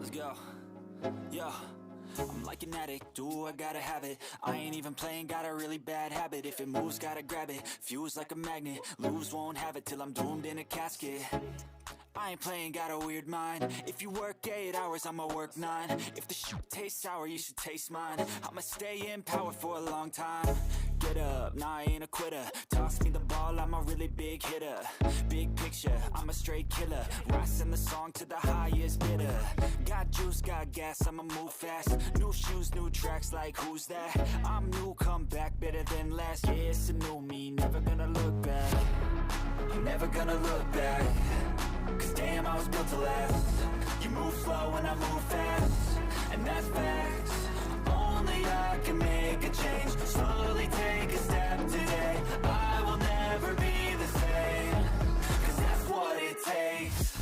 Let's go. Yo, I'm like an addict, do I gotta have it. I ain't even playing, got a really bad habit. If it moves, gotta grab it, fuse like a magnet. Lose, won't have it till I'm doomed in a casket. I ain't playing, got a weird mind. If you work 8 hours, I'ma work 9. If the shoot tastes sour, you should taste mine. I'ma stay in power for a long time. Get up, nah, I ain't a quitter. Toss me the ball, I'm a really big hitter. Big picture, I'm a straight killer. Rising the song to the highest bidder. Got juice, got gas, I'ma move fast. New shoes, new tracks, like who's that? I'm new, come back, better than last. Yeah, it's a new me, never gonna look back. I'm never gonna look back. Cause damn, I was built to last. You move slow and I move fast, and that's facts. Only I can make a change. Slowly take a step today. I will never be the same. Cause that's what it takes.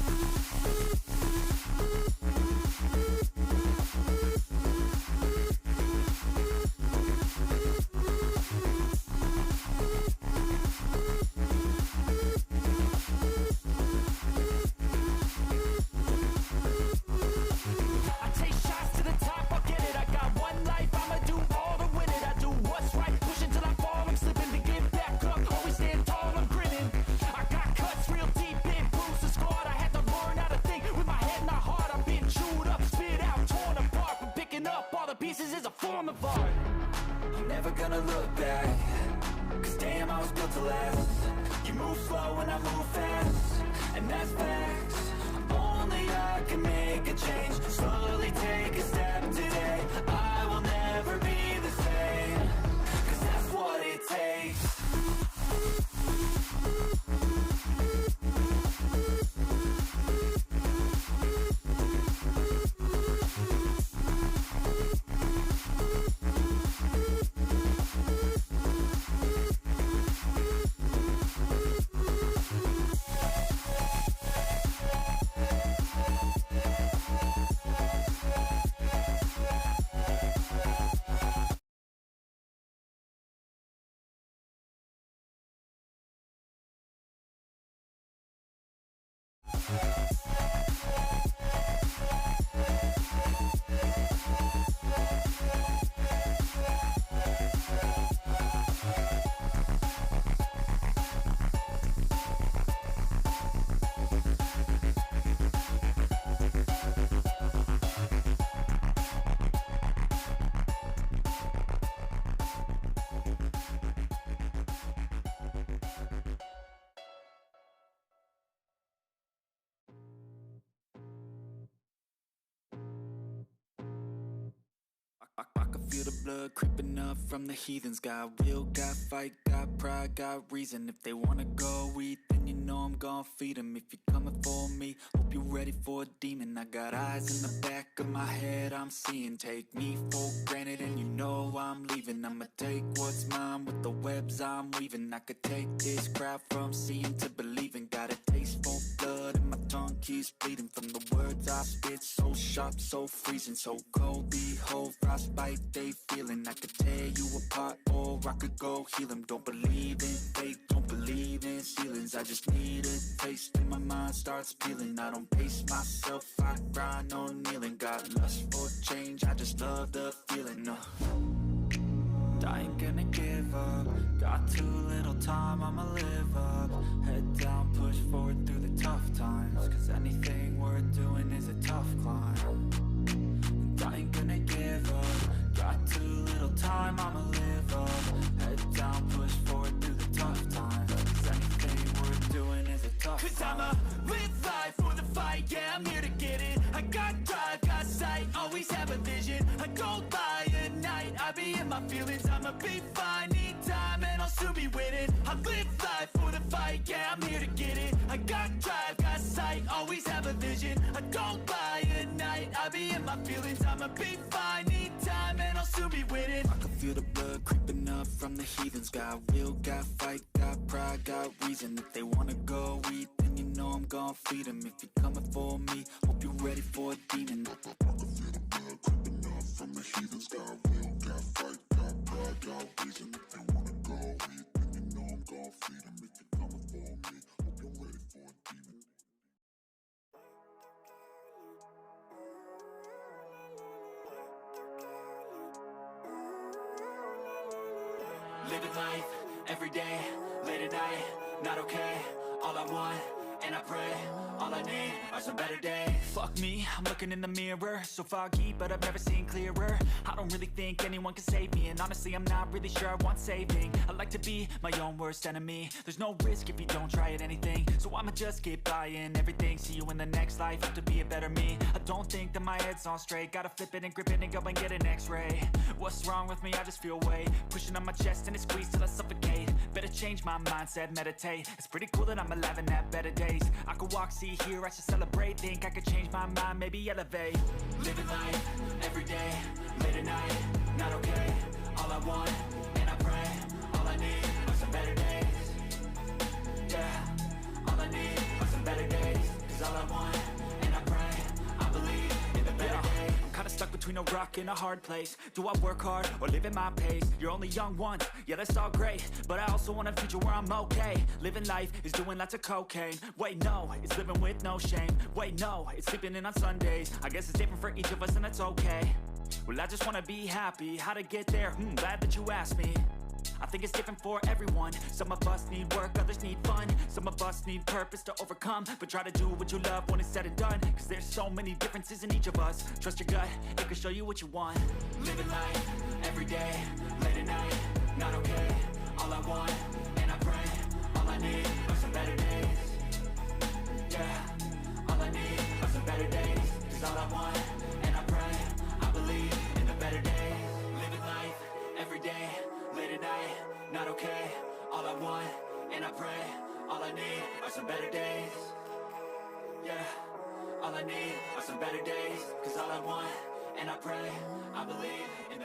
I can feel the blood creeping up from the heathens. Got will, got fight, got pride, got reason. If they wanna go eat, then you know I'm gon' feed them. If you're coming for me, hope you're ready for a demon. I got eyes in the back of my head, I'm seeing. Take me for granted and you know I'm leaving. I'ma take what's mine with the webs I'm weaving. I could take this crowd from seeing to believing. Got a taste for blood and my tongue keeps bleeding. From the words I spit, so sharp, so freezing, so cold. Behold, frostbite they feeling. I could tear you apart or I could go heal them. Don't believe in fate, don't believe in ceilings. I just need a taste and my mind starts peeling. I don't pace myself, I grind on kneeling. Got lust for change, I just love the feeling. I ain't gonna give up. Got too little time, I'ma live up. Head down, push forward through the tough times. Cause anything worth doing is a tough climb. And I ain't gonna give up. Got too little time, I'ma live up. Head down, push forward through the tough times. Cause anything worth doing is a tough climb. Cause I'ma live life for the fight, yeah, I'm here to get it. I got drive, got sight, always have a vision. I don't lie at night, I be in my feelings. I'ma be fine, need time and I'll soon be winning. I live life for the fight, yeah, I'm here to get it. I got drive, got sight, always have a vision. I don't lie at night, I be in my feelings. I'ma be fine, need time and I'll soon be winning. I can feel the blood creeping up from the heathens. Got will, got fight, got pride, got reason. If they wanna go eat, then you know I'm gon' feed them. If you're coming for me, hope you're ready for a demon. I can feel the blood creeping up from the heathens. Got will, got fight, got pride, got reason. If they wanna go eat, then you know I'm gon' feed them. If you're coming for me, hope you're ready for a demon. Living life, every day, late at night, not okay. All I want, and I pray, all I need are some better days. Fuck me, I'm looking in the mirror, so foggy, but I've never seen clearer. I don't really think anyone can save me, and honestly I'm not really sure I want saving. I like to be my own worst enemy. There's no risk if you don't try at anything, so I'ma just keep buying everything. See you in the next life, have to be a better me. I don't think that my head's on straight, gotta flip it and grip it and go and get an x-ray. What's wrong with me? I just feel weight pushing on my chest and it squeezes till I suffocate. Better change my mindset, meditate. It's pretty cool that I'm alive and have better days. I could walk, see, hear, I should celebrate. Think I could change my mind, maybe elevate. Living life, every day, late at night, not okay. All I want, and I pray, all I need are some better days. Yeah, all I need are some better days. Cause all I want, and I pray, I believe in the better days. I'm kinda stuck between a rock and a hard place. Do I work hard or live at my pace? You're only young once, yeah that's all great, but I also want a future where I'm okay. Living life is doing lots of cocaine. Wait no, it's living with no shame. Wait no, it's sleeping in on Sundays. I guess it's different for each of us and that's okay. Well I just wanna be happy, how to get there? Glad that you asked me. I think it's different for everyone. Some of us need work, others need fun. Some of us need purpose to overcome. But try to do what you love when it's said and done. Cause there's so many differences in each of us. Trust your gut, it can show you what you want. Living life, every day, late at night, not okay. All I want, and I pray, all I need are some better days. Yeah, all I need are some better days. Cause all I want, and I pray, I believe in the better days. Living life, every day, late at night, not okay. All I want, and I pray, all I need are some better days. Yeah, all I need are some better days. Cause all I want, and I pray, I believe in